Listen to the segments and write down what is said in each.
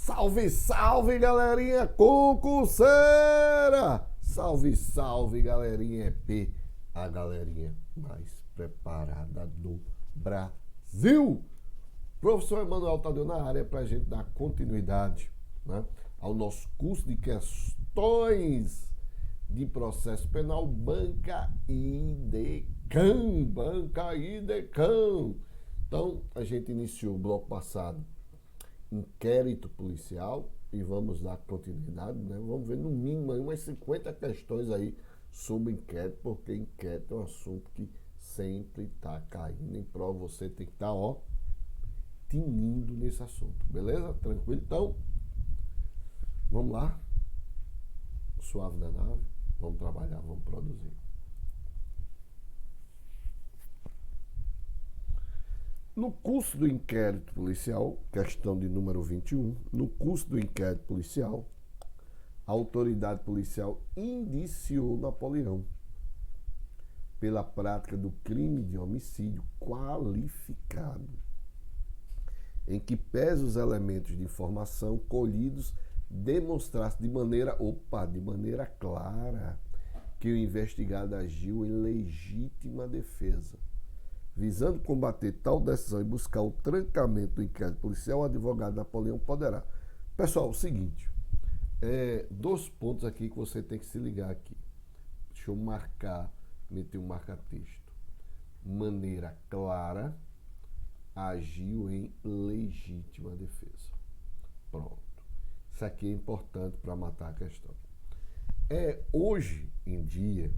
Salve, salve, galerinha concurseira! Salve, salve, galerinha EP, a galerinha mais preparada do Brasil! Professor Emanuel Tadeu na área para a gente dar continuidade, né, ao nosso curso de questões de processo penal Banca IDECAM. Banca IDECAM. Então, a gente iniciou o bloco passado inquérito policial e vamos dar continuidade, né? Vamos ver no mínimo aí umas 50 questões aí sobre inquérito, porque inquérito é um assunto que sempre está caindo em prova. Você tem que estar, tinindo nesse assunto, beleza? Tranquilo? Então, vamos lá. Suave da nave. Vamos trabalhar, vamos produzir. No curso do inquérito policial, questão de número 21, no curso do inquérito policial, a autoridade policial indiciou Napoleão pela prática do crime de homicídio qualificado, em que pese os elementos de informação colhidos demonstrasse de maneira clara que o investigado agiu em legítima defesa. Visando combater tal decisão e buscar o trancamento do inquérito policial, o advogado Napoleão poderá. Pessoal, o seguinte, dois pontos aqui que você tem que se ligar aqui. Deixa eu meter um marca-texto. Maneira clara, agiu em legítima defesa. Pronto. Isso aqui é importante para matar a questão. Hoje em dia,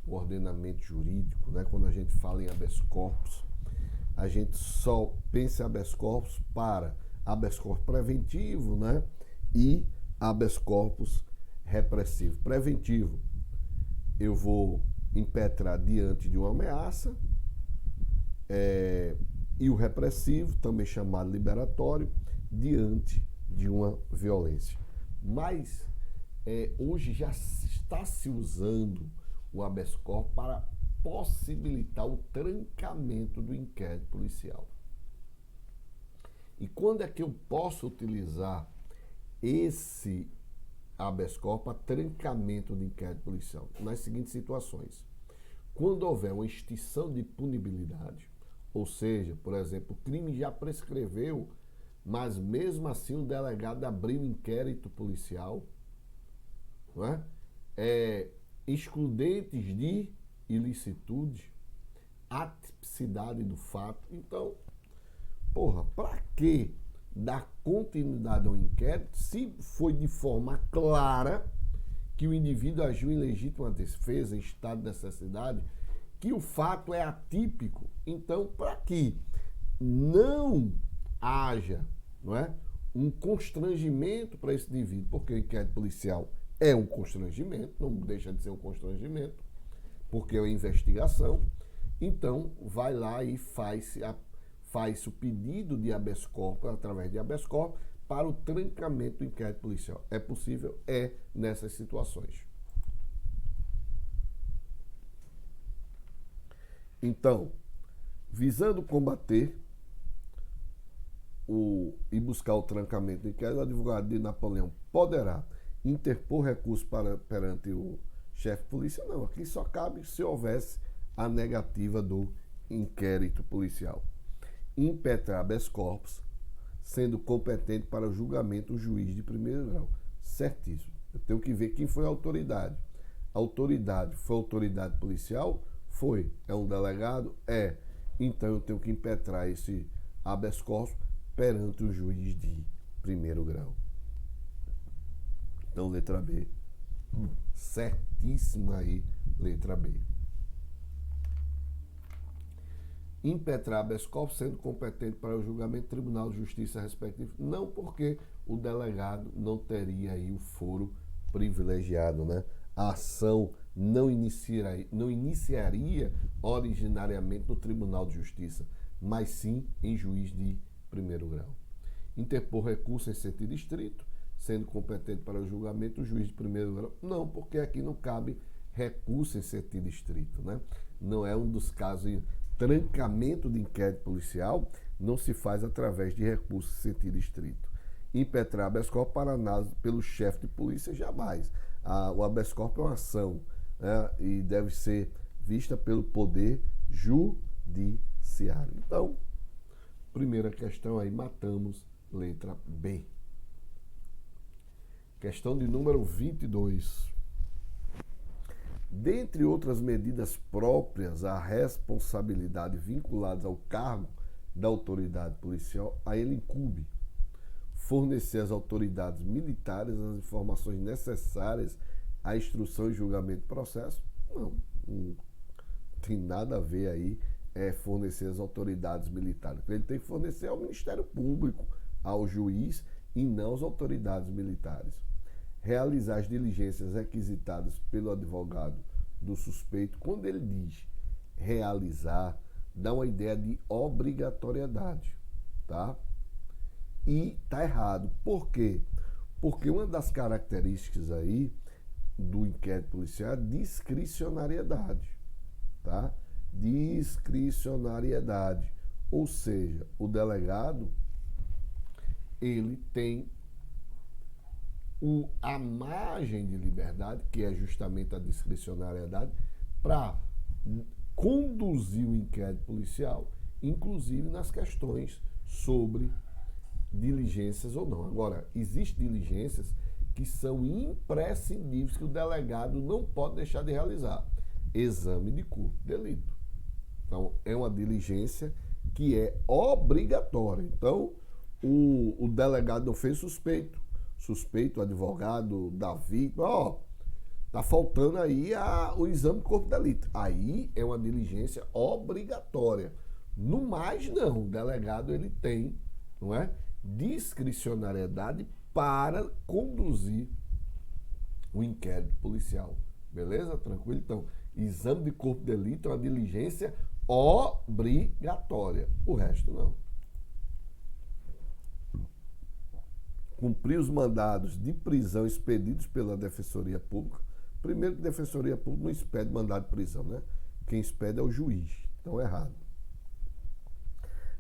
o ordenamento jurídico, né, quando a gente fala em habeas corpus, a gente só pensa em habeas corpus para habeas corpus preventivo, né, e habeas corpus repressivo. Preventivo, eu vou impetrar diante de uma ameaça, e o repressivo, também chamado liberatório, diante de uma violência. Mas hoje já está se usando o habeas corpus para possibilitar o trancamento do inquérito policial. E quando é que eu posso utilizar esse habeas corpus para trancamento do inquérito policial? Nas seguintes situações. Quando houver uma extinção de punibilidade, ou seja, por exemplo, o crime já prescreveu, mas mesmo assim o delegado abriu inquérito policial, não é? Excludentes de ilicitude, atipicidade do fato. Então, para que dar continuidade ao inquérito se foi de forma clara que o indivíduo agiu em legítima defesa, em estado de necessidade, que o fato é atípico? Então, para que não haja, não é, um constrangimento para esse indivíduo, porque o inquérito policial é um constrangimento, não deixa de ser um constrangimento, porque é uma investigação. Então, vai lá e faz o pedido de habeas corpus, através de habeas corpus, para o trancamento do inquérito policial. É possível? É, nessas situações. Então, visando combater e buscar o trancamento do inquérito, o advogado de Napoleão poderá interpor recurso perante o chefe de polícia? Não, aqui só cabe se houvesse a negativa do inquérito policial. Impetrar habeas corpus, sendo competente para o julgamento o juiz de primeiro grau. Certíssimo. Eu tenho que ver quem foi a autoridade. A autoridade foi a autoridade policial? Foi. É um delegado? É. Então eu tenho que impetrar esse habeas corpus perante o juiz de primeiro grau. Então, letra B. Certíssima aí, letra B. Impetrar habeas corpus sendo competente para o julgamento do Tribunal de Justiça respectivo. Não, porque o delegado não teria aí o foro privilegiado, né? A ação não iniciaria originariamente no Tribunal de Justiça, mas sim em juiz de primeiro grau. Interpor recurso em sentido estrito, sendo competente para o julgamento o juiz de primeiro grau. Não, porque aqui não cabe recurso em sentido estrito, né? Não é um dos casos. Trancamento de inquérito policial não se faz através de recurso em sentido estrito. impetrar habeas corpus para análise pelo chefe de polícia, jamais. O habeas corpus é uma ação, né, e deve ser vista pelo poder judiciário. Então, primeira questão aí, matamos, letra B. Questão de número 22. Dentre outras medidas próprias à responsabilidade vinculadas ao cargo da autoridade policial, a ele incumbe fornecer às autoridades militares as informações necessárias à instrução e julgamento do processo. Não tem nada a ver aí fornecer às autoridades militares. Ele tem que fornecer ao Ministério Público, ao juiz e não às autoridades militares. Realizar as diligências requisitadas pelo advogado do suspeito. Quando ele diz realizar, dá uma ideia de obrigatoriedade, tá? E tá errado. Por quê? Porque uma das características aí do inquérito policial é a discricionariedade, tá? Discricionariedade. Ou seja, o delegado, ele tem a margem de liberdade, que é justamente a discricionariedade, para conduzir o inquérito policial, inclusive nas questões sobre diligências ou não. Agora, existem diligências que são imprescindíveis, que o delegado não pode deixar de realizar. Exame de corpo de delito. Então, é uma diligência que é obrigatória. Então, o delegado não fez suspeito, advogado da vítima, tá faltando aí o exame de corpo de delito. Aí é uma diligência obrigatória. No mais, não. O delegado, ele tem, não é, discricionariedade para conduzir o inquérito policial. Beleza? Tranquilo? Então, exame de corpo de delito é uma diligência obrigatória. O resto, não. Cumprir os mandados de prisão expedidos pela Defensoria Pública. Primeiro que a Defensoria Pública não expede mandado de prisão, né? Quem expede é o juiz. Então, é errado.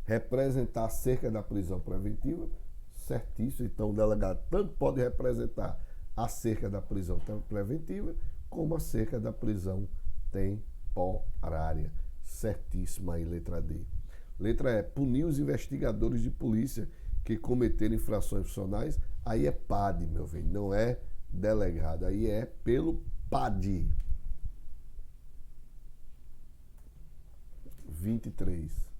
Representar acerca da prisão preventiva. Certíssimo. Então, o delegado tanto pode representar acerca da prisão preventiva, como acerca da prisão temporária. Certíssima aí, letra D. Letra E. Punir os investigadores de polícia que cometerem infrações funcionais. Aí é PAD, meu velho, não é delegado. Aí é pelo PAD. 23.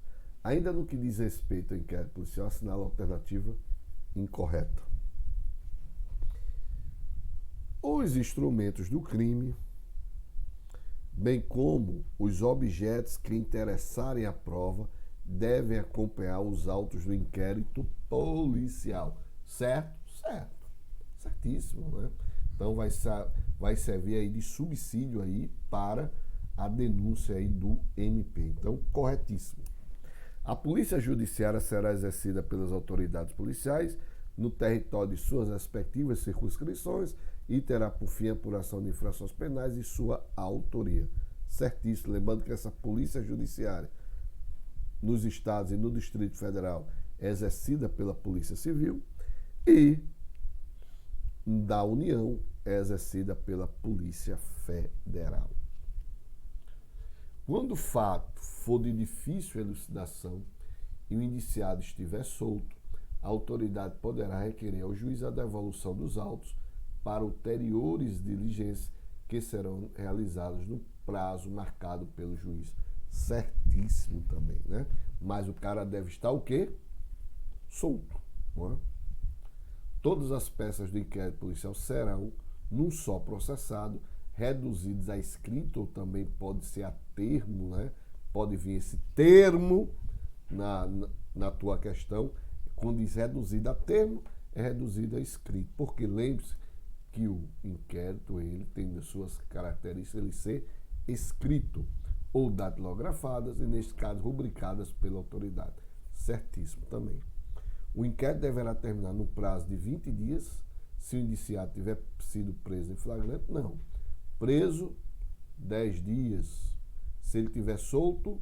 Ainda no que diz respeito ao inquérito policial, assinala a alternativa incorreta. Os instrumentos do crime, bem como os objetos que interessarem a prova, devem acompanhar os autos do inquérito policial. Certo? Certo. Certíssimo, né? Então vai servir aí de subsídio aí para a denúncia aí do MP. Então, corretíssimo. A polícia judiciária será exercida pelas autoridades policiais no território de suas respectivas circunscrições e terá por fim a apuração de infrações penais e sua autoria. Certíssimo. Lembrando que essa polícia judiciária nos estados e no Distrito Federal é exercida pela Polícia Civil e da União é exercida pela Polícia Federal. Quando o fato for de difícil elucidação e o indiciado estiver solto, a autoridade poderá requerer ao juiz a devolução dos autos para ulteriores diligências que serão realizadas no prazo marcado pelo juiz. Certíssimo também, né? Mas o cara deve estar o quê? Solto, não é? Todas as peças do inquérito policial serão, num só processado, reduzidas a escrito, ou também pode ser a termo, né? Pode vir esse termo na tua questão. Quando diz reduzido a termo, é reduzido a escrito. Porque lembre-se que o inquérito, ele tem as suas características, ele ser escrito ou datilografadas, e neste caso rubricadas pela autoridade. Certíssimo também. O inquérito deverá terminar no prazo de 20 dias, se o indiciado tiver sido preso em flagrante, não. Preso, 10 dias. Se ele tiver solto,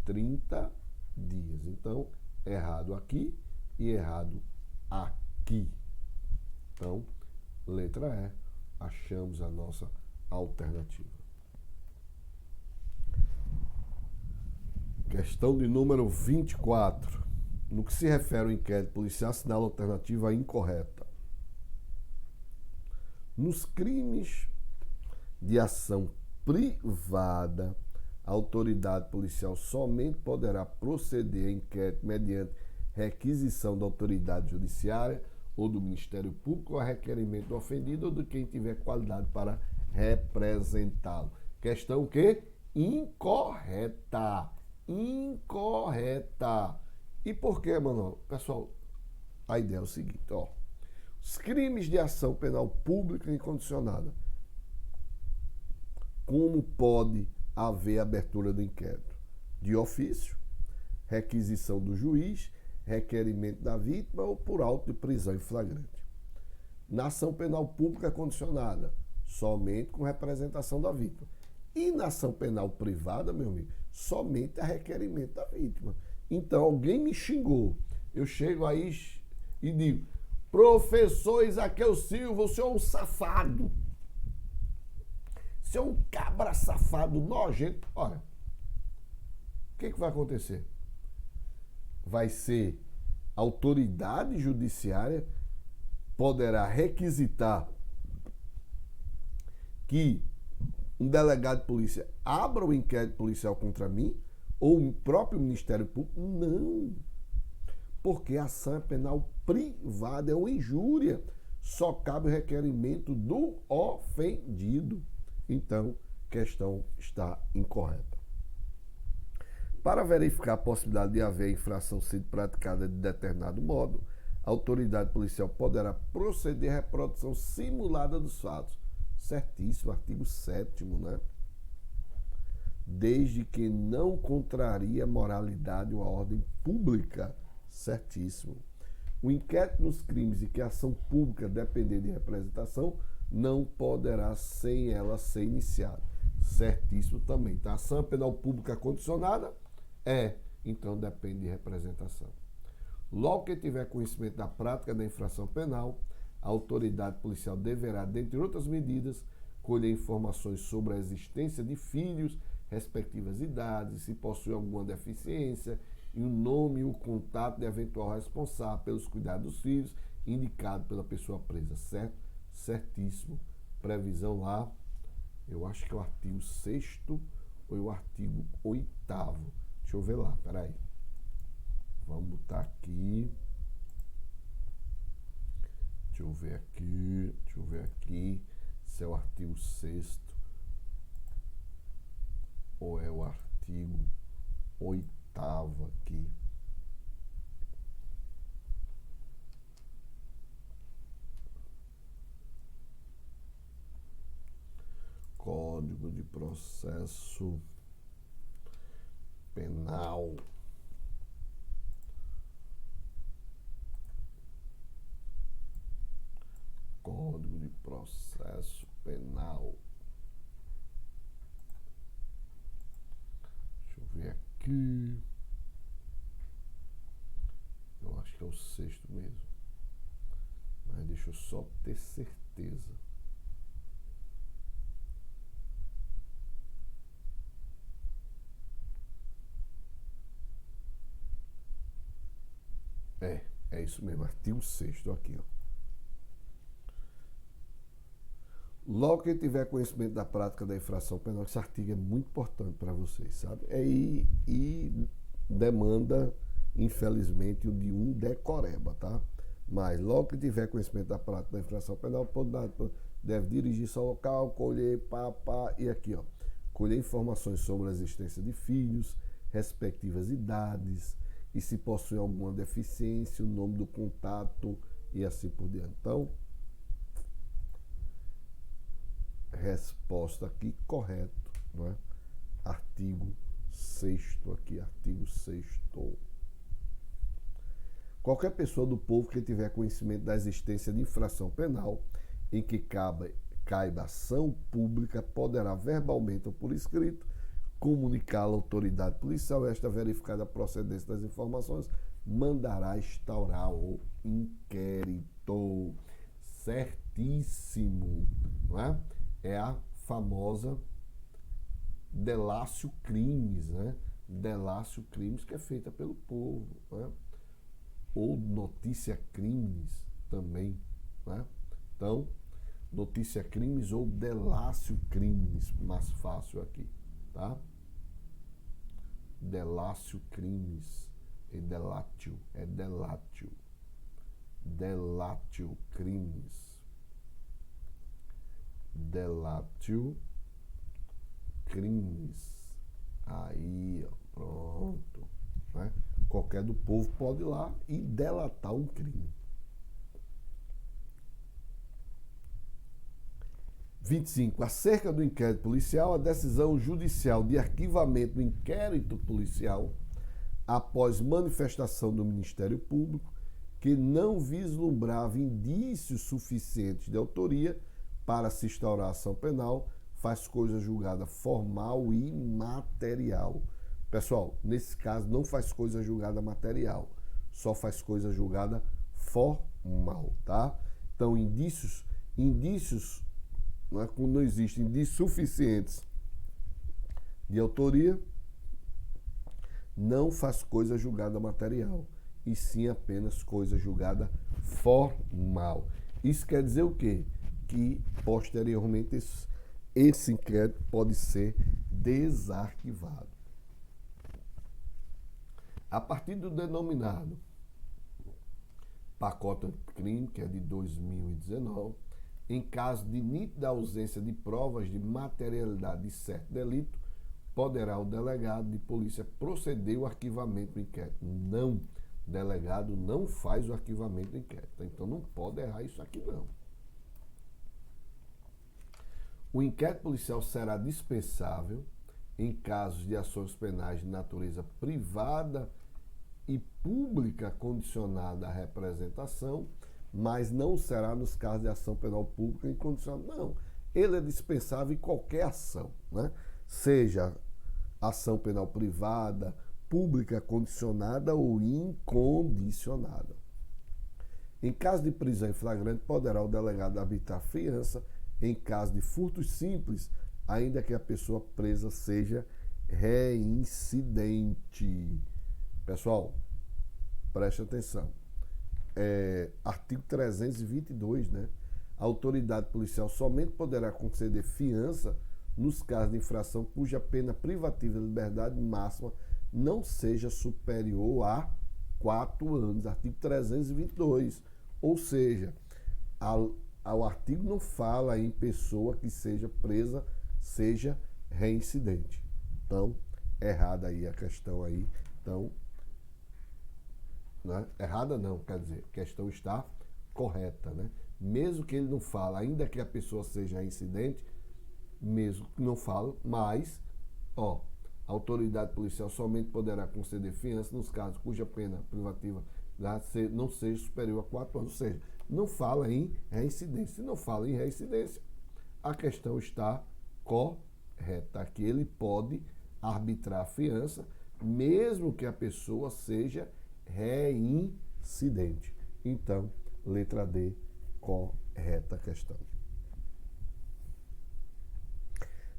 30 dias. Então, errado aqui e errado aqui. que. Então, letra E, achamos a nossa alternativa. Questão de número 24. No que se refere ao inquérito policial, assinala a alternativa incorreta. Nos crimes de ação privada, a autoridade policial somente poderá proceder a inquérito mediante requisição da autoridade judiciária ou do Ministério Público a requerimento do ofendido ou de quem tiver qualidade para representá-lo. Questão que? Incorreta. Incorreta. E por quê, Manuel? Pessoal, a ideia é o seguinte, ó. Os crimes de ação penal pública incondicionada. Como pode haver abertura do inquérito? De ofício, requisição do juiz, requerimento da vítima ou por auto de prisão em flagrante. Na ação penal pública condicionada, somente com representação da vítima. E na ação penal privada, meu amigo, somente a requerimento da vítima. Então, alguém me xingou. Eu chego aí e digo, professor Isaqueu Silva, o senhor é um safado. O senhor é um cabra safado, nojento. Olha, o que vai acontecer? Vai ser a autoridade judiciária poderá requisitar que um delegado de polícia abra o inquérito policial contra mim ou o próprio Ministério Público? Não. Porque a ação penal privada é uma injúria. Só cabe o requerimento do ofendido. Então, a questão está incorreta. Para verificar a possibilidade de haver infração sendo praticada de determinado modo, a autoridade policial poderá proceder à reprodução simulada dos fatos. Certíssimo, artigo 7º, né? Desde que não contraria a moralidade ou a ordem pública. Certíssimo. O inquérito nos crimes e que a ação pública depender de representação não poderá sem ela ser iniciada. Certíssimo também. Tá? A ação penal pública condicionada então depende de representação. Logo que tiver conhecimento da prática da infração penal, a autoridade policial deverá, dentre outras medidas, colher informações sobre a existência de filhos, respectivas idades, se possui alguma deficiência, e o nome e o contato de eventual responsável pelos cuidados dos filhos, indicado pela pessoa presa, certo? Certíssimo. Previsão lá, eu acho que é o artigo 6º ou o artigo 8º. Deixa eu ver lá, peraí. Vamos botar aqui. Deixa eu ver aqui se é o artigo 6º ou é o artigo 8º aqui. Código de Processo Penal. Código de Processo Penal. Deixa eu ver aqui. Eu acho que é o 6º mesmo. Mas deixa eu só ter certeza. É isso mesmo, artigo 6º aqui, ó. Logo que tiver conhecimento da prática da infração penal, esse artigo é muito importante para vocês, sabe? E demanda, infelizmente, o de um decoreba, tá? Mas logo que tiver conhecimento da prática da infração penal, deve dirigir-se ao local, colher, e aqui, ó. Colher informações sobre a existência de filhos, respectivas idades, e se possui alguma deficiência, o nome do contato e assim por diante. Então, resposta aqui correto, não é? Artigo 6º aqui, artigo 6º. Qualquer pessoa do povo que tiver conhecimento da existência de infração penal em que caiba ação pública poderá verbalmente ou por escrito comunicar à autoridade policial esta verificada a procedência das informações mandará instaurar o inquérito. Certíssimo, não é? É a famosa delatio crimes, né? Delatio crimes, que é feita pelo povo, né? Ou notícia crimes também, né? Então, notícia crimes ou delatio crimes, mais fácil aqui, tá? Delatio crimes, é delatio crimes, delatio crimes. Aí, ó, pronto, né? Qualquer do povo pode ir lá e delatar um crime. 25. Acerca do inquérito policial, a decisão judicial de arquivamento do inquérito policial após manifestação do Ministério Público que não vislumbrava indícios suficientes de autoria para se instaurar ação penal, faz coisa julgada formal e material. Pessoal, nesse caso não faz coisa julgada material, só faz coisa julgada formal, tá? Então, indícios, quando não existem indícios suficientes de autoria, não faz coisa julgada material, e sim apenas coisa julgada formal. Isso quer dizer o quê? Que posteriormente esse inquérito pode ser desarquivado. A partir do denominado pacote anticrime, que é de 2019, em caso de nítida ausência de provas de materialidade de certo delito, poderá o delegado de polícia proceder ao arquivamento do inquérito. Não, o delegado não faz o arquivamento do inquérito. Então não pode errar isso aqui não. O inquérito policial será dispensável em casos de ações penais de natureza privada e pública condicionada à representação, mas não será nos casos de ação penal pública incondicionada. Não, ele é dispensável em qualquer ação, né? Seja ação penal privada, pública condicionada ou incondicionada. Em caso de prisão em flagrante, poderá o delegado arbitrar fiança em caso de furtos simples, ainda que a pessoa presa seja reincidente. Pessoal, preste atenção. Artigo 322, né? A autoridade policial somente poderá conceder fiança nos casos de infração cuja pena privativa de liberdade máxima não seja superior a 4 anos. Artigo 322. Ou seja, o artigo não fala em pessoa que seja presa, seja reincidente. Então, errada aí a questão aí. Então, né? Errada não, quer dizer, a questão está correta, né? Mesmo que ele não fale, ainda que a pessoa seja reincidente, mesmo que não fale, mas, a autoridade policial somente poderá conceder fiança nos casos cuja pena privativa não seja superior a 4 anos. Ou seja, não fala em reincidência. Se não fala em reincidência, a questão está correta. Aqui ele pode arbitrar a fiança, mesmo que a pessoa seja reincidente. Então, letra D, correta a questão.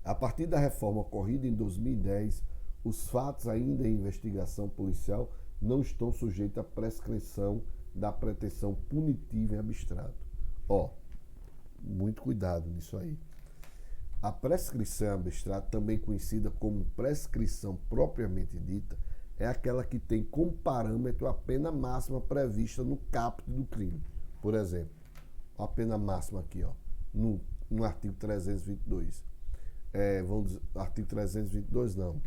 A partir da reforma ocorrida em 2010, os fatos ainda em investigação policial não estão sujeitos à prescrição da pretensão punitiva em abstrato. Muito cuidado nisso aí. A prescrição em abstrato, também conhecida como prescrição propriamente dita, é aquela que tem como parâmetro a pena máxima prevista no caput do crime. Por exemplo, a pena máxima aqui, no artigo 322. Vamos dizer, artigo 322 não.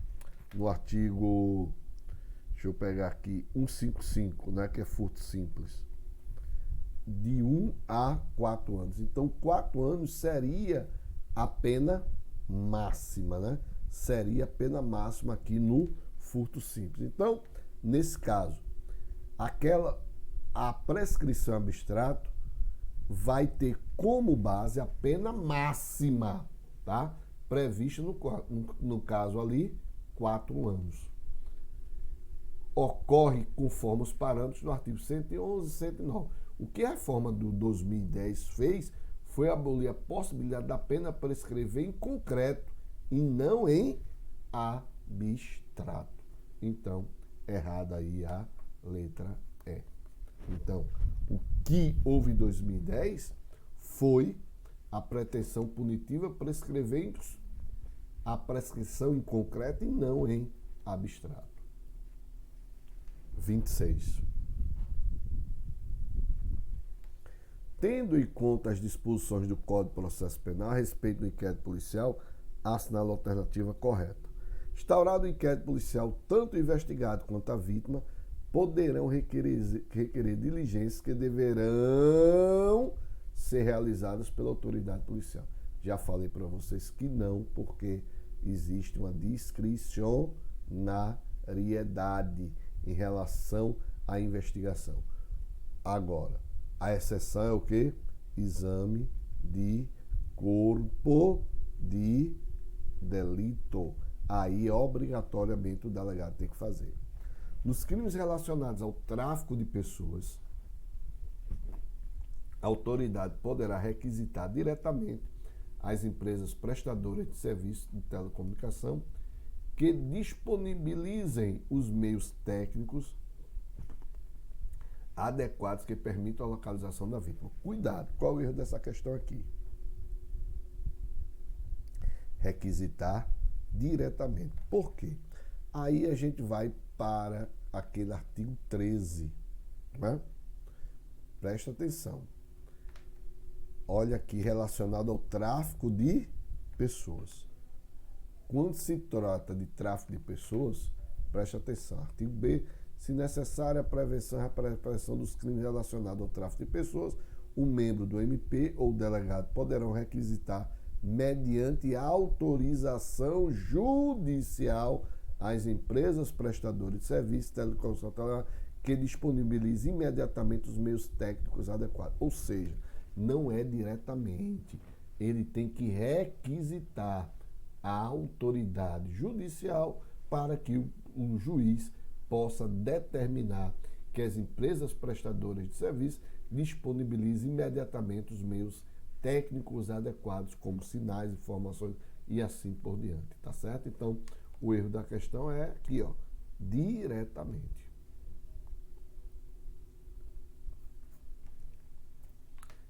No artigo, deixa eu pegar aqui, 155, né, que é furto simples. De 1 a 4 anos. Então, 4 anos seria a pena máxima, né? Seria a pena máxima aqui no furto simples. Então, nesse caso, a prescrição abstrato vai ter como base a pena máxima, tá? Prevista no caso ali, 4 anos. ocorre conforme os parâmetros do artigo 111 e 109. O que a reforma do 2010 fez foi abolir a possibilidade da pena prescrever em concreto e não em abstrato. Então, errada aí a letra E. Então, o que houve em 2010 foi a pretensão punitiva prescrever a prescrição em concreto e não em abstrato. 26. Tendo em conta as disposições do Código de Processo Penal a respeito do inquérito policial, assinala a alternativa correta. Instaurado o inquérito policial, tanto o investigado quanto a vítima poderão requerer diligências que deverão ser realizadas pela autoridade policial. Já falei para vocês que não, porque existe uma discricionariedade em relação à investigação. Agora, a exceção é o quê? Exame de corpo de delito. Aí, obrigatoriamente, o delegado tem que fazer. Nos crimes relacionados ao tráfico de pessoas, a autoridade poderá requisitar diretamente às empresas prestadoras de serviços de telecomunicação que disponibilizem os meios técnicos adequados que permitam a localização da vítima. Cuidado, qual o erro dessa questão aqui? Requisitar diretamente. Por quê? Aí a gente vai para aquele artigo 13. Né? Presta atenção. Olha aqui, relacionado ao tráfico de pessoas. Quando se trata de tráfico de pessoas, presta atenção. Artigo B. Se necessária a prevenção e repressão dos crimes relacionados ao tráfico de pessoas, o membro do MP ou delegado poderão requisitar, mediante autorização judicial, às empresas prestadoras de serviços de telecomunicação que disponibilizem imediatamente os meios técnicos adequados. Ou seja, não é diretamente. Ele tem que requisitar a autoridade judicial para que o juiz possa determinar que as empresas prestadoras de serviço disponibilizem imediatamente os meios técnicos adequados, como sinais, informações e assim por diante, tá certo? Então, o erro da questão é aqui, ó, diretamente.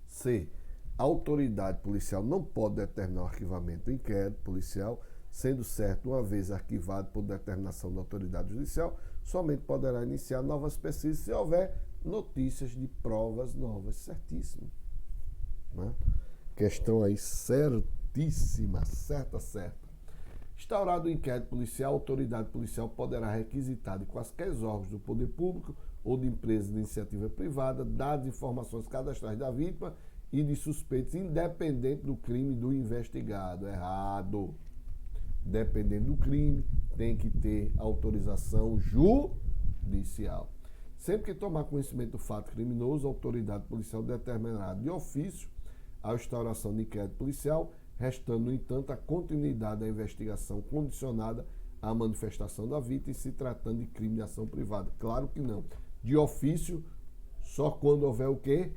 C. A autoridade policial não pode determinar o arquivamento do inquérito policial, sendo certo, uma vez arquivado por determinação da autoridade judicial, somente poderá iniciar novas pesquisas se houver notícias de provas novas. Certíssimo. Né? Questão aí certíssima, certa. Instaurado o inquérito policial, a autoridade policial poderá requisitar de quaisquer órgãos do poder público ou de empresas de iniciativa privada dados e informações cadastrais da vítima e de suspeitos, independente do crime do investigado. Errado. Dependendo do crime, tem que ter autorização judicial. Sempre que tomar conhecimento do fato criminoso, a autoridade policial determinará de ofício a instauração de inquérito policial, restando, no entanto, a continuidade da investigação condicionada à manifestação da vítima e se tratando de crime de ação privada. Claro que não. De ofício, só quando houver o quê?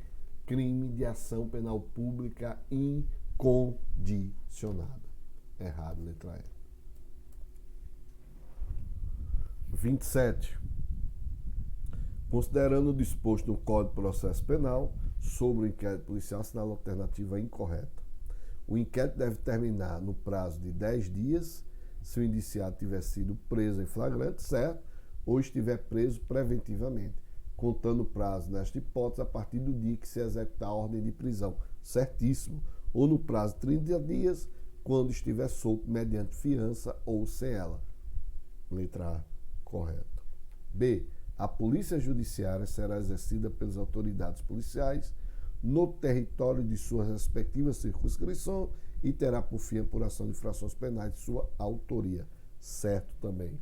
Crime de ação penal pública incondicionada. Errado, letra E. 27. Considerando o disposto no Código de Processo Penal sobre o inquérito policial, assinala a alternativa incorreta. O inquérito deve terminar no prazo de 10 dias se o indiciado tiver sido preso em flagrante, certo? Ou estiver preso preventivamente, contando o prazo, nesta hipótese, a partir do dia que se executar a ordem de prisão, certíssimo. Ou no prazo de 30 dias, quando estiver solto mediante fiança ou sem ela. Letra A, correto. B. A polícia judiciária será exercida pelas autoridades policiais no território de suas respectivas circunscrições e terá por fim a apuração de infrações penais de sua autoria. Certo também.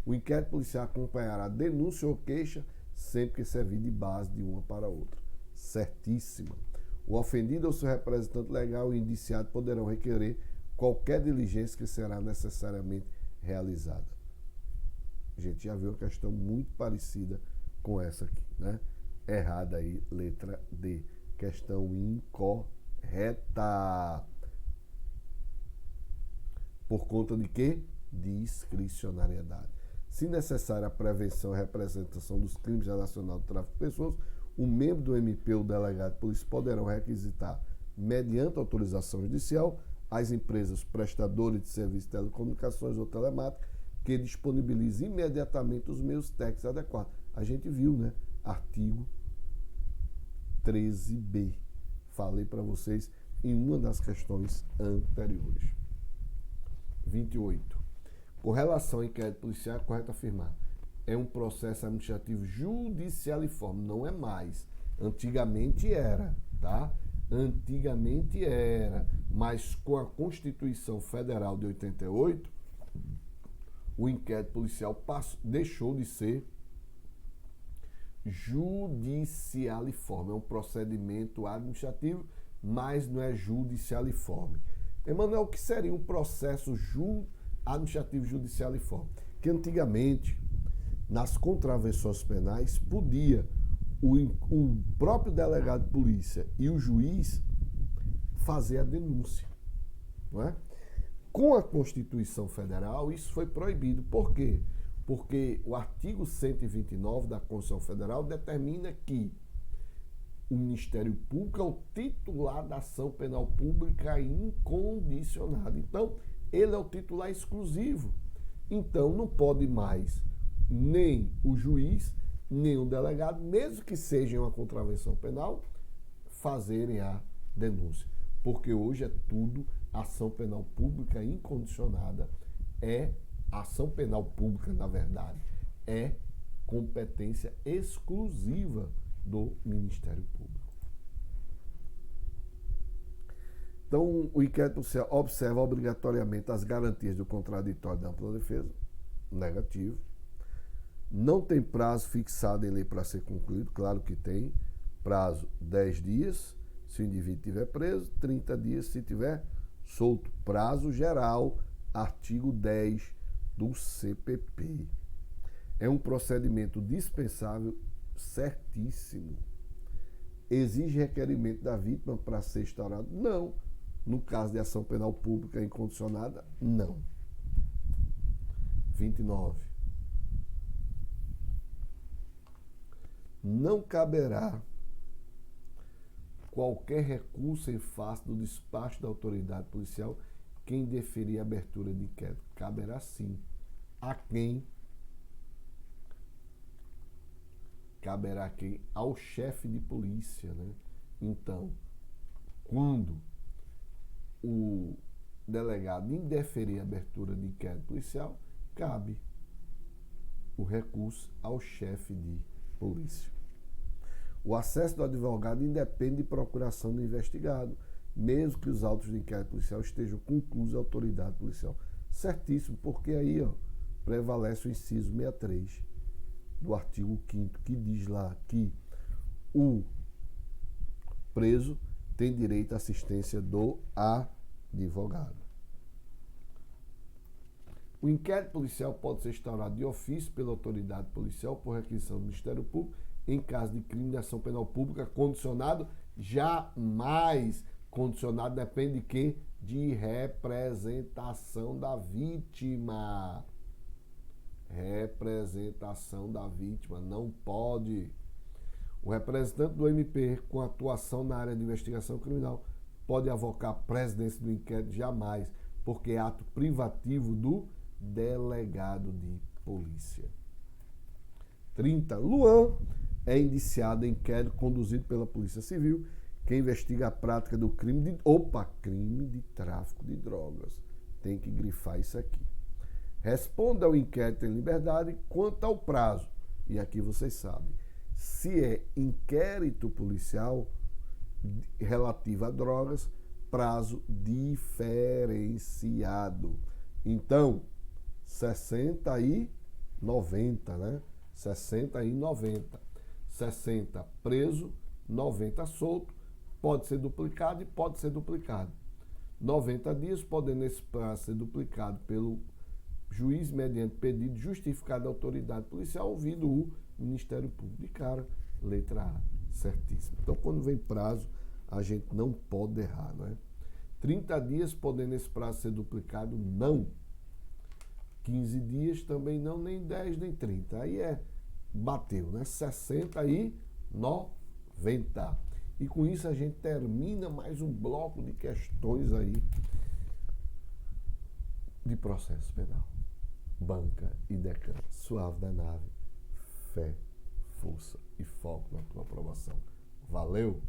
O inquérito policial acompanhará denúncia ou queixa sempre que servir de base de uma para outra. Certíssima. O ofendido ou seu representante legal e o indiciado poderão requerer qualquer diligência que será necessariamente realizada. A gente já viu uma questão muito parecida com essa aqui, né? Errada aí, letra D. Questão incorreta. Por conta de quê? Discricionariedade. Se necessária a prevenção e representação dos crimes relacionados ao tráfico de pessoas, o membro do MP ou delegado de polícia poderão requisitar, mediante autorização judicial, as empresas prestadoras de serviços de telecomunicações ou telemática que disponibilizem imediatamente os meios técnicos adequados. A gente viu, né? Artigo 13b. Falei para vocês em uma das questões anteriores. 28. Com relação ao inquérito policial, é correto afirmar: é um processo administrativo judicialiforme, não é mais. Antigamente era, tá? Antigamente era, mas com a Constituição Federal de 88, o inquérito policial deixou de ser judicialiforme. É um procedimento administrativo, mas não é judicialiforme. Emanuel, o que seria um processo administrativo judicialiforme? Que antigamente, nas contravenções penais, podia o próprio delegado de polícia e o juiz fazer a denúncia, não é? Com a Constituição Federal, isso foi proibido. Por quê? Porque o artigo 129 da Constituição Federal determina que o Ministério Público é o titular da ação penal pública incondicionada. Então, ele é o titular exclusivo. Então, não pode mais nem o juiz, nem o delegado, mesmo que seja uma contravenção penal, fazerem a denúncia. Porque hoje é tudo ação penal pública incondicionada. Ação penal pública, na verdade, é competência exclusiva do Ministério Público. Então, o inquérito policial observa obrigatoriamente as garantias do contraditório da ampla defesa. Negativo. Não tem prazo fixado em lei para ser concluído. Claro que tem. Prazo 10 dias, se o indivíduo estiver preso, 30 dias se estiver solto. Prazo geral, artigo 10 do CPP. É um procedimento dispensável, certíssimo. Exige requerimento da vítima para ser instaurado? Não. No caso de ação penal pública incondicionada, não. 29. Não caberá qualquer recurso em face do despacho da autoridade policial quem deferir a abertura de inquérito. Caberá sim. A quem? Caberá quem? Ao chefe de polícia, né? Então, quando o delegado indeferir a abertura de inquérito policial, cabe o recurso ao chefe de polícia. O acesso do advogado independe de procuração do investigado, mesmo que os autos de inquérito policial estejam conclusos à autoridade policial. Certíssimo, porque aí prevalece o inciso 63 do artigo 5º, que diz lá que o preso tem direito à assistência do advogado. O inquérito policial pode ser instaurado de ofício pela autoridade policial por requisição do Ministério Público em caso de crime de ação penal pública condicionado. Jamais. Condicionado depende de quê? De representação da vítima. Representação da vítima. Não pode. O representante do MP, com atuação na área de investigação criminal, pode avocar a presidência do inquérito? Jamais, porque é ato privativo do delegado de polícia. 30. Luan é indiciado em inquérito conduzido pela Polícia Civil, que investiga a prática do crime de tráfico de drogas. Tem que grifar isso aqui. Responda ao inquérito em liberdade quanto ao prazo. E aqui vocês sabem, se é inquérito policial relativo a drogas, prazo diferenciado. Então, 60 e 90, né? 60 e 90. 60 preso, 90 solto. Pode ser duplicado e pode ser duplicado. 90 dias, podendo esse prazo ser duplicado pelo juiz, mediante pedido justificado da autoridade policial, ouvindo o Ministério Público. De cara, letra A, certíssimo. Então, quando vem prazo, a gente não pode errar, não é? 30 dias, podendo esse prazo ser duplicado? Não. 15 dias também não, nem 10, nem 30. Aí bateu, né? 60 e 90. E com isso a gente termina mais um bloco de questões aí de processo penal. Banca e decana. Suave da nave. Fé, força e foco na tua aprovação. Valeu!